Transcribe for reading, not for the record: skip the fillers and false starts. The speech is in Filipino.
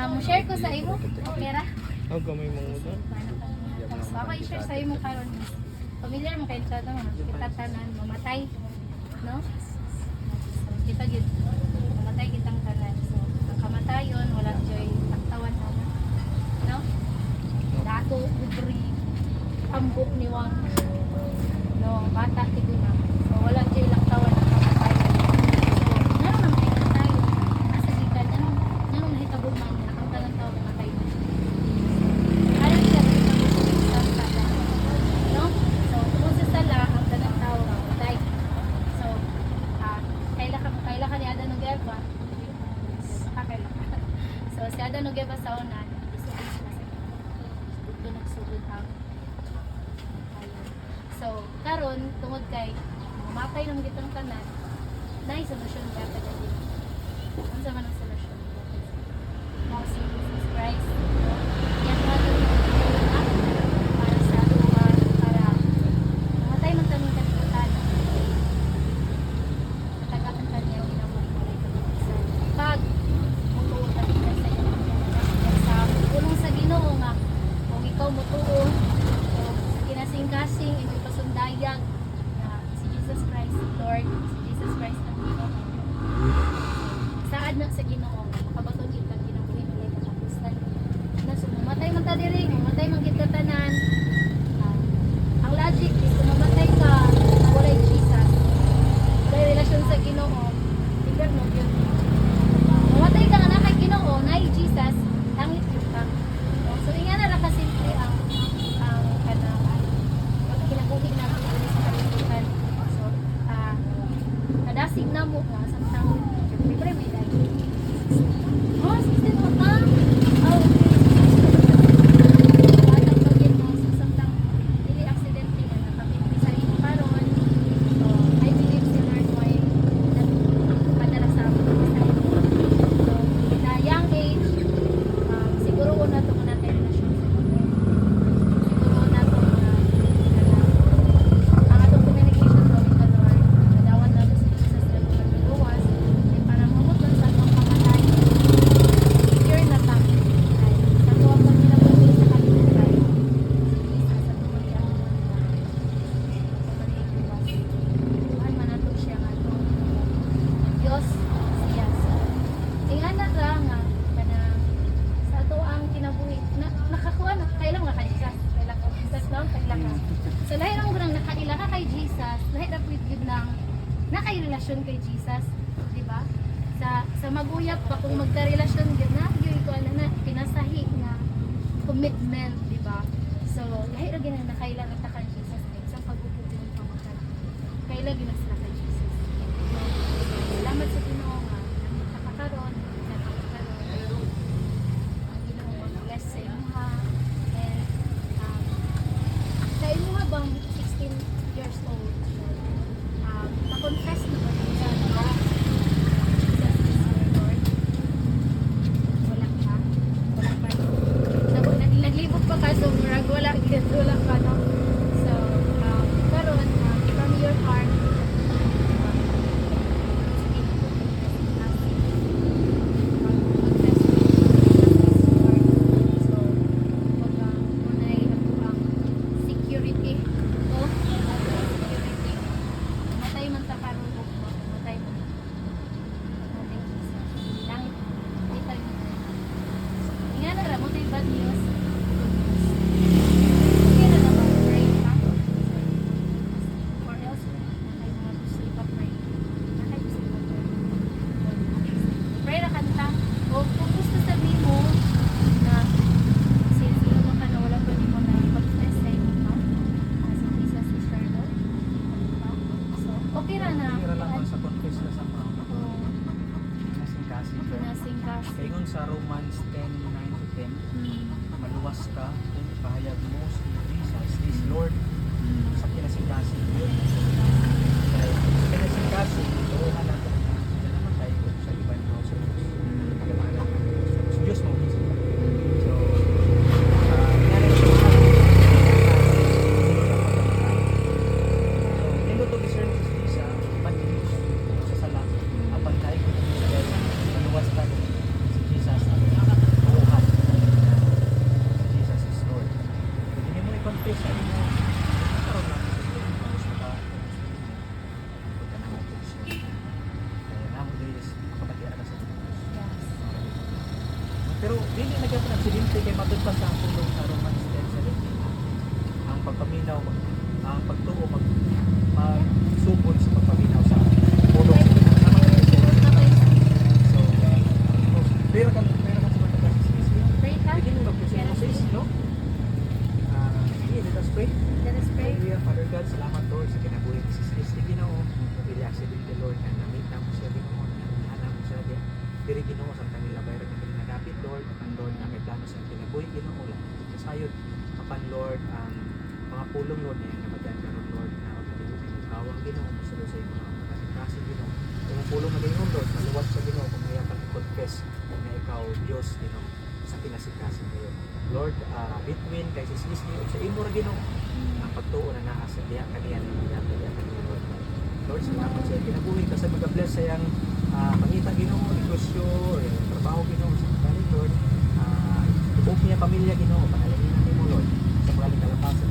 Mo-share ko sa imo. Okay ra? Ang gamay mga udan. So, ako i-share sa imo karon. Familiar mo kayo sa ito, kita tanan, mamatay. No? So, kita gid mamatay kitang tanan. So, ang kamatayon, wala joy taktawan na. No? Dato, udri, ambok ni Wang. No, bata tiguna. So, wala joy laktawan ang kamatayon. So, naman ang kamatayon. Asa gikan, nanong nahitabo man, ang talang tao mamatay na. Alam sila, nahitabo sa sala. No? So, kung sa sala, ang talang tao mamatay. So, kaila ka ni Adan Ugeva. Kaila ka. So, si Adan Ugeva sa unan, isugod sila sa dito nagsugod ang ayun. So, karon tungod kay mamatay ng gitang tanan, naay solusyon ka kada din. Ano sa man ang solusyon? Mao si Jesus Christ. No? Yan nga daw para sa ato para mamatay man taning katibutan. Matagakan kanya ginamon mo kay katibutan. Pag mutuo ta kita sa iyo sa pulong sa Ginoo nga kung ikaw mutuo o sa kinasing-kasing imoy pasundayag na si Jesus Christ Lord, si Jesus Christ ang Ginoo. Saad na sa Ginoo makabaton gyud kang kinabuhi ulay katapusan. Na sumamatay man ta diri, mamatay man gid ka tanan. Ang logic is kung mamatay ka na walay Jesus, walay relasyon sa Ginoo, tigad no gyud. Mamatay ka nga na kay Ginoo, nay Jesus, langit gyud ka. So ingana ra ka simple ang kanang kinabuhi na sa kalibutan. So kadasig na mo nga samtang libre may dai. Oh, sistem mo ta. Oh, batang pagin mo sa samtang dili aksidente nga nakapiti sa imo karon. So I believe si Lord way padala sa imo sa imo. So sa young age, siguro una to na tayo relasyon sa Lord. Siguro na to ang atong communication sa Lord. Nadawan na si Jesus na magluwas para mamot lang sa atong kamatay. Secure na ta. Ay, sa tuwa pa nila po sa kalibutan. Si Jesus sa tuwa niya ang Tuhan manato siya nga to. Diyos siya. Ingana ra nga kana sa ato ang kinabuhi nakakuha na kailan nga kay Jesus. Kailan ka Jesus lang kailan ka. So lahi ra mo nang nakaila ka kay Jesus, lahi ra pud gyud nang nakay relasyon kay Jesus, di ba? Sa maguyap pa kung magka-relasyon gyud na gyud ko na pinasahi nga commitment, di ba? So lahi ra gyud nang nakaila ta kay Jesus kay sa pag-ubod ng pamakan. Kaila gyud sila kay Jesus. Salamat sa Ginoo nga nakakaroon sa pagkaroon. Ang Ginoo mag-bless sa imuha and sa imuha bang 16 years old na-confess na ba siya na Jesus is your Lord? Wala ka? Wala pa? Naglibog pa ka so murag wala ka no? So karon from your heart security. Oh, security. Matay man ta karon ug matay man. Matay sa langit. Di tayo. Ingana ra mo tay bad news. Kaya na naman pray ka. Or else nakay mga gusto ipa-pray. Nakay gusto ipa-pray. Pray ra kanta. O kung gusto sabihin mo na since mo ka na wala pa ni mo na ipag-test sa imo no? Si Jesus is your Lord. So, okay ra na. Tira lang sa confess na sa mga Oo, nasing-kasi. pinasing-kasi. Kaingon sa Romans 10:9-10, maluwas ka kung pahayag mo si Jesus is Lord sa kinasing-kasi. Kaya kinasing-kasi, turuhan natin na sila naman tayo sa ibang Diyos. Sa Diyos mo. So, nangyari siya nilo to discern sa pag-ibig sa sala. Apag tayo maluwas ka si Jesus. Pero dili na gyud aksidente kay matod pa sa ang tulong sa Romans 10:17. Ang pagpaminaw, ang pagtuo magsugod sa pagpaminaw sa tulong sa sama ka ni sir. So, pero kan sa mga taga-sisi. Pray ka? Begin mo mag-proceed mo sis, no? Sige, let us pray. Let us pray. Hallelujah, Father God, salamat Lord sa kinabuhi ni Sis Christy Ginoo. Dili aksidente Lord, na namit na mo siya Ginoo, na mo siya diya. Diri Ginoo sa kanila bayra na pinagapit Lord, ang Lord na may plano sa kinabuhi Ginoo lang. Kasayod kapan Lord ang mga pulong Lord na yan namadyan karon Lord na magkalimutan ng kawang Ginoo masalo sa mga kasing Ginoo. Yung pulong na Ginoo Lord, maluwas sa Ginoo kung mayapan i-confess na ikaw Diyos Ginoo sa kinasikasan ngayon. Lord, between kay Sis Christy o sa imo ra Ginoo ang pagtuo na naa sa diha kaniya kaniya Lord. Lord, salamat sa kinabuhi kasi mag-bless sa yang pangita Ginoo, negosyo, trabaho Ginoo sa kanila Lord. Tubok niya pamilya Ginoo, panalangin natin mo Lord sa mga kalapasan